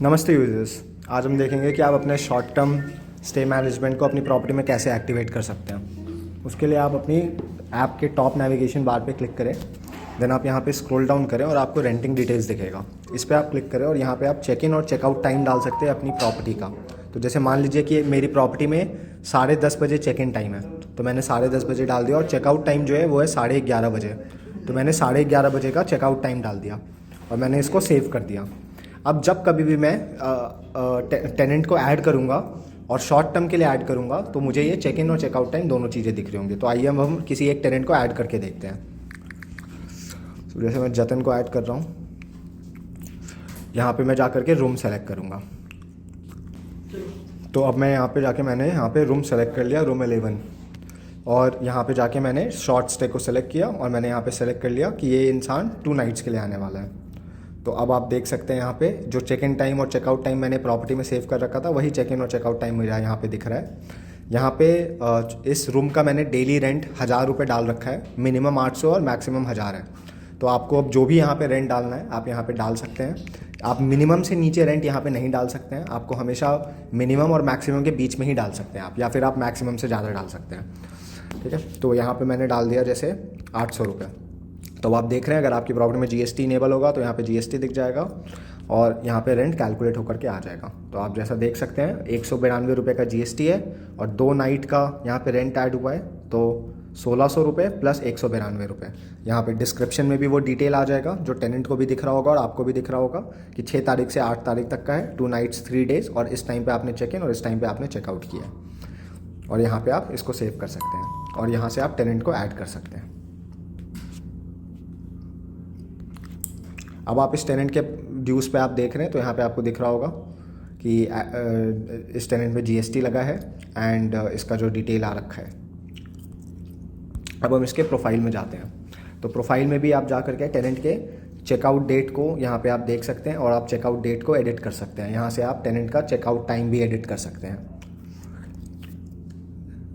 नमस्ते यूजर्स। आज हम देखेंगे कि आप अपने शॉर्ट टर्म स्टे मैनेजमेंट को अपनी प्रॉपर्टी में कैसे एक्टिवेट कर सकते हैं। उसके लिए आप अपनी ऐप के टॉप नेविगेशन बार पे क्लिक करें, देन आप यहाँ पे स्क्रॉल डाउन करें और आपको रेंटिंग डिटेल्स दिखेगा। इस पर आप क्लिक करें और यहाँ पे आप चेक इन और चेकआउट टाइम डाल सकते हैं अपनी प्रॉपर्टी का। तो जैसे मान लीजिए कि मेरी प्रॉपर्टी में 10:30 बजे चेक इन टाइम है, तो मैंने 10:30 बजे डाल दिया और चेकआउट टाइम जो है वो है 11:30 बजे। तो मैंने 11:30 बजे का चेकआउट टाइम डाल दिया और मैंने इसको सेव कर दिया। अब जब कभी भी मैं टेनेंट को ऐड करूँगा और शॉर्ट टर्म के लिए ऐड करूँगा तो मुझे ये चेक इन और चेकआउट टाइम दोनों चीज़ें दिख रही होंगी। तो आइए हम किसी एक टेनेंट को ऐड करके देखते हैं। तो जैसे मैं जतन को ऐड कर रहा हूँ, यहाँ पे मैं जा कर के रूम सेलेक्ट करूँगा। तो अब मैं यहाँ पे जाके मैंने यहाँ पे रूम सेलेक्ट कर लिया, रूम 11, और यहाँ पे जाके मैंने शॉर्ट स्टे को सेलेक्ट किया और मैंने यहाँ पे सेलेक्ट कर लिया कि ये इंसान 2 नाइट्स के लिए आने वाला है। तो अब आप देख सकते हैं यहाँ पे जो चेक इन टाइम और चेकआउट टाइम मैंने प्रॉपर्टी में सेव कर रखा था वही चेक इन और चेकआउट टाइम मेरा यहाँ पे दिख रहा है। यहाँ पे इस रूम का मैंने डेली रेंट 1000 रुपये डाल रखा है, मिनिमम 800 और मैक्सिमम 1000 है। तो आपको अब जो भी यहाँ पे रेंट डालना है आप यहाँ पे डाल सकते हैं। आप मिनिमम से नीचे रेंट यहाँ पे नहीं डाल सकते हैं, आपको हमेशा मिनिमम और मैक्सिमम के बीच में ही डाल सकते हैं आप, या फिर आप मैक्सिमम से ज़्यादा डाल सकते हैं। ठीक है, तो यहाँ पे मैंने डाल दिया जैसे 800 रुपये। तो आप देख रहे हैं अगर आपकी प्रॉपर्टी में जीएसटी इनेबल होगा तो यहाँ पे जीएसटी दिख जाएगा और यहाँ पे रेंट कैलकुलेट होकर के आ जाएगा। तो आप जैसा देख सकते हैं 192 रुपये का जीएसटी है और 2 नाइट का यहाँ पे रेंट ऐड हुआ है, तो 1600 रुपये प्लस 192 रुपये। यहाँ पे डिस्क्रिप्शन में भी वो डिटेल आ जाएगा जो टेनेंट को भी दिख रहा होगा और आपको भी दिख रहा होगा कि 6 तारीख से 8 तारीख तक का है, 2 नाइट्स 3 डेज़, और इस टाइम पे आपने चेक इन और इस टाइम पे आपने चेकआउट किया है। और यहाँ पे आप इसको सेव कर सकते हैं और यहाँ से आप टेनेंट को ऐड कर सकते हैं। अब आप इस टेनेंट के ड्यूज़ पे आप देख रहे हैं तो यहाँ पे आपको दिख रहा होगा कि इस टेनेंट में जीएसटी लगा है एंड इसका जो डिटेल आ रखा है। अब हम इसके प्रोफाइल में जाते हैं। तो प्रोफाइल में भी आप जा करके टेनेंट के चेकआउट डेट को यहाँ पे आप देख सकते हैं और आप चेकआउट डेट को एडिट कर सकते हैं। यहाँ से आप टेनेंट का चेकआउट टाइम भी एडिट कर सकते हैं।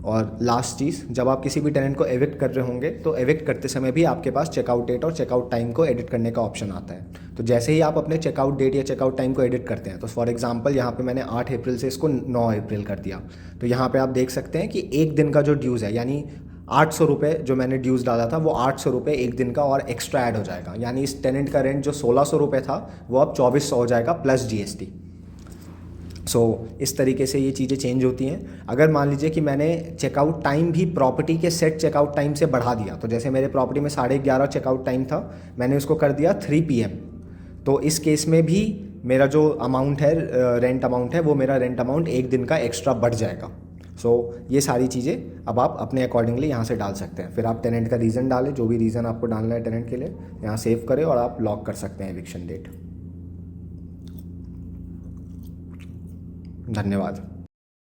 और लास्ट चीज़, जब आप किसी भी टेनेंट को एविक्ट कर रहे होंगे तो एविक्ट करते समय भी आपके पास चेकआउट डेट और चेकआउट टाइम को एडिट करने का ऑप्शन आता है। तो जैसे ही आप अपने चेकआउट डेट या चेकआउट टाइम को एडिट करते हैं, तो फॉर एग्जांपल यहाँ पे मैंने 8 अप्रैल से इसको 9 अप्रैल कर दिया, तो यहाँ पे आप देख सकते हैं कि एक दिन का जो ड्यूज़ है, यानी 800 रुपये जो मैंने ड्यूज़ डाला था वो 800 रुपये एक दिन का और एक्स्ट्रा ऐड हो जाएगा। यानी इस टेनेंट का रेंट जो 1600 रुपये था वो अब 2400 हो जाएगा प्लस जीएसटी। इस तरीके से ये चीज़ें चेंज होती हैं। अगर मान लीजिए कि मैंने चेकआउट टाइम भी प्रॉपर्टी के सेट चेकआउट टाइम से बढ़ा दिया, तो जैसे मेरे प्रॉपर्टी में 11:30 चेकआउट टाइम था, मैंने उसको कर दिया 3 PM, तो इस केस में भी मेरा जो अमाउंट है, रेंट अमाउंट है, वो मेरा रेंट अमाउंट एक दिन का एक्स्ट्रा बढ़ जाएगा। ये सारी चीज़ें अब आप अपने अकॉर्डिंगली यहाँ से डाल सकते हैं। फिर आप टेनेंट का रीज़न डालें, जो भी रीज़न आपको डालना है टेनेंट के लिए, यहाँ सेव करें और आप लॉक कर सकते हैं एविक्शन डेट। धन्यवाद।